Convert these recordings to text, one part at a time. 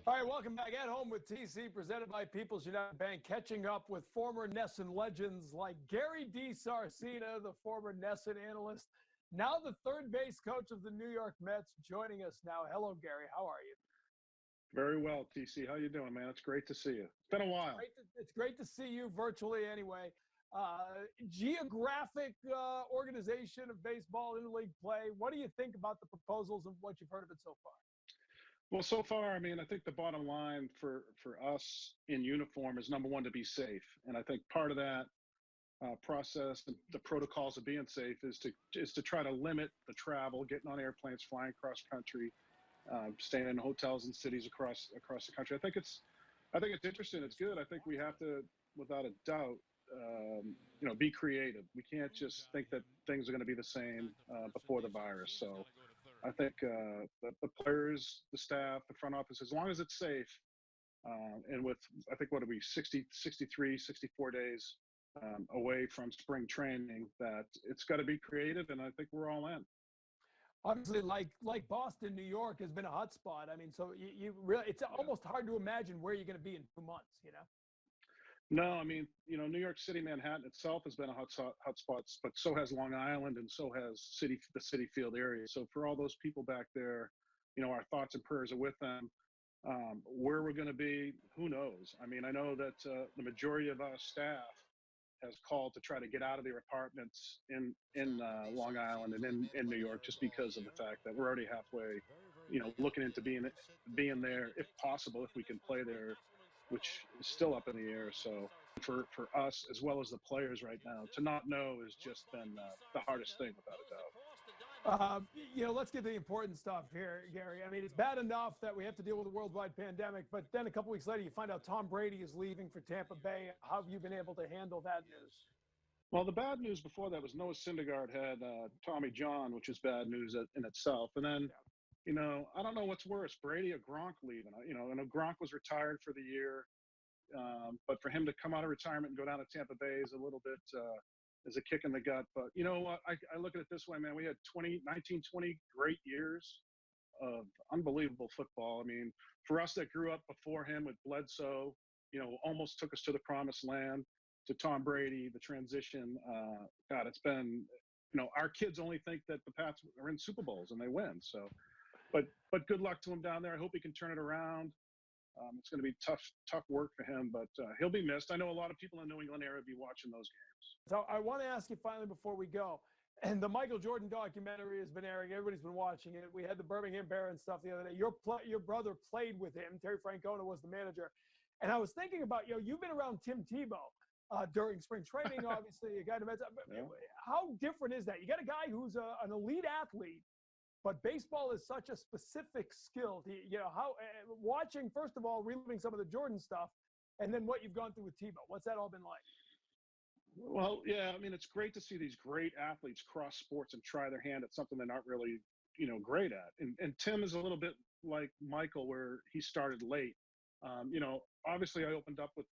All right, welcome back at Home with TC, presented by People's United Bank, catching up with former NESN legends like Gary DiSarcina, the former NESN analyst, now the third base coach of the New York Mets, joining us now. Hello, Gary. How are you? Very well, TC. How you doing, man? It's great to see you. It's been a while. It's great to see you virtually anyway. Geographic organization of baseball interleague play. What do you think about the proposals and what you've heard of it so far? Well, so far, I mean, I think the bottom line for us in uniform is, number one, to be safe. And I think part of that process, the protocols of being safe, is to try to limit the travel, getting on airplanes, flying across country, staying in hotels and cities across the country. I think it's interesting. It's good. I think we have to, without a doubt, be creative. We can't just think that things are going to be the same before the virus. So I think the players, the staff, the front office, as long as it's safe, and with, I think, what are we, 63, 64 days away from spring training, that it's got to be creative, and I think we're all in. Obviously, like Boston, New York has been a hot spot. I mean, so you really, it's almost hard to imagine where you're going to be in 2 months, No, I mean, New York City, Manhattan itself has been a hot spot, but so has Long Island, and so has the Citi Field area. So for all those people back there, our thoughts and prayers are with them. Where we're going to be, who knows? I mean, I know that the majority of our staff has called to try to get out of their apartments in Long Island and in New York, just because of the fact that we're already halfway, looking into being there, if possible, if we can play there, which is still up in the air. So for us, as well as the players right now, to not know has just been the hardest thing, without a doubt. Let's get to the important stuff here, Gary. I mean, it's bad enough that we have to deal with a worldwide pandemic, but then a couple weeks later, you find out Tom Brady is leaving for Tampa Bay. How have you been able to handle that news? Well, the bad news before that was Noah Syndergaard had Tommy John, which is bad news in itself. And then, I don't know what's worse, Brady or Gronk leaving. I know Gronk was retired for the year, but for him to come out of retirement and go down to Tampa Bay is a little bit is a kick in the gut. But you know what? I look at it this way, man. We had 19, 20 great years of unbelievable football. I mean, for us that grew up before him with Bledsoe, almost took us to the promised land, to Tom Brady, the transition. God, it's been, our kids only think that the Pats are in Super Bowls and they win. So, but good luck to him down there. I hope he can turn it around. It's going to be tough work for him, but he'll be missed. I know a lot of people in the New England area will be watching those games. So I want to ask you finally before we go, and the Michael Jordan documentary has been airing. Everybody's been watching it. We had the Birmingham Barons stuff the other day. Your brother played with him. Terry Francona was the manager. And I was thinking about, you've been around Tim Tebow during spring training, obviously. A guy to How different is that? You got a guy who's an elite athlete, but baseball is such a specific skill. How watching, first of all, reliving some of the Jordan stuff, and then what you've gone through with Tebow. What's that all been like? Well, yeah, I mean, it's great to see these great athletes cross sports and try their hand at something they're not really, great at. And Tim is a little bit like Michael, where he started late. Obviously, I opened up with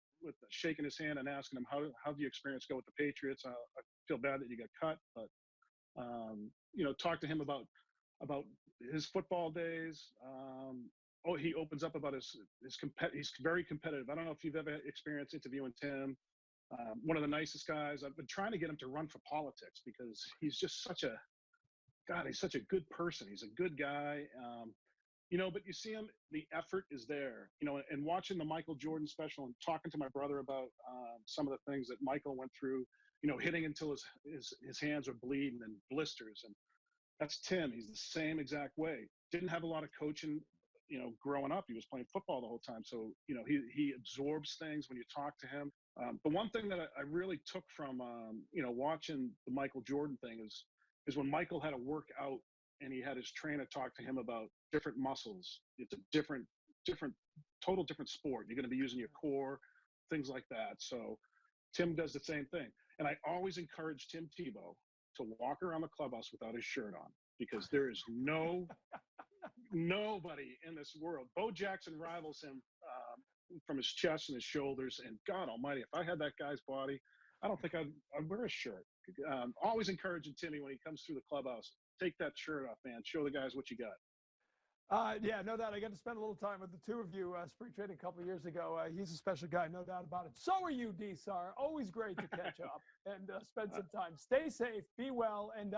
shaking his hand and asking him, how the experience go with the Patriots? I feel bad that you got cut, but talk to him about his football days. He opens up about he's very competitive. I don't know if you've ever experienced interviewing Tim. One of the nicest guys. I've been trying to get him to run for politics because he's just he's such a good person. He's a good guy. But you see him, the effort is there, and watching the Michael Jordan special and talking to my brother about some of the things that Michael went through, hitting until his hands were bleeding and blisters. And that's Tim. He's the same exact way. Didn't have a lot of coaching, growing up. He was playing football the whole time. So, he absorbs things when you talk to him. The one thing that I really took from, watching the Michael Jordan thing is when Michael had to work out and he had his trainer talk to him about different muscles. It's a total different sport. You're going to be using your core, things like that. So Tim does the same thing. And I always encourage Tim Tebow to walk around the clubhouse without his shirt on, because there is nobody in this world. Bo Jackson rivals him from his chest and his shoulders. And God almighty, if I had that guy's body, I don't think I'd wear a shirt. Always encouraging Timmy when he comes through the clubhouse, take that shirt off, man. Show the guys what you got. Yeah, no doubt. I got to spend a little time with the two of you spring training a couple of years ago. He's a special guy, no doubt about it. So are you, DiSar. Always great to catch up and spend some time. Stay safe, be well, and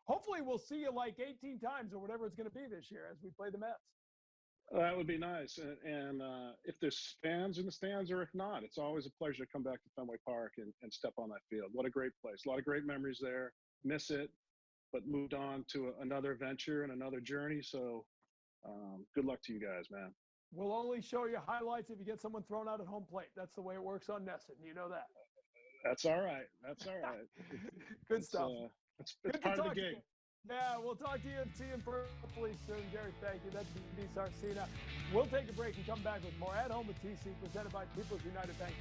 hopefully we'll see you like 18 times or whatever it's going to be this year as we play the Mets. That would be nice. And if there's fans in the stands or if not, it's always a pleasure to come back to Fenway Park and step on that field. What a great place. A lot of great memories there. Miss it, but moved on to another venture and another journey. So good luck to you guys, man. We'll only show you highlights if you get someone thrown out at home plate. That's the way it works on Nesson. You know that. That's all right. That's all right. Good stuff. It's Good part of the game. Yeah, we'll talk to you and see you in soon, Jerry. Thank you. That's DiSarcina. We'll take a break and come back with more At Home with TC, presented by People's United Bank.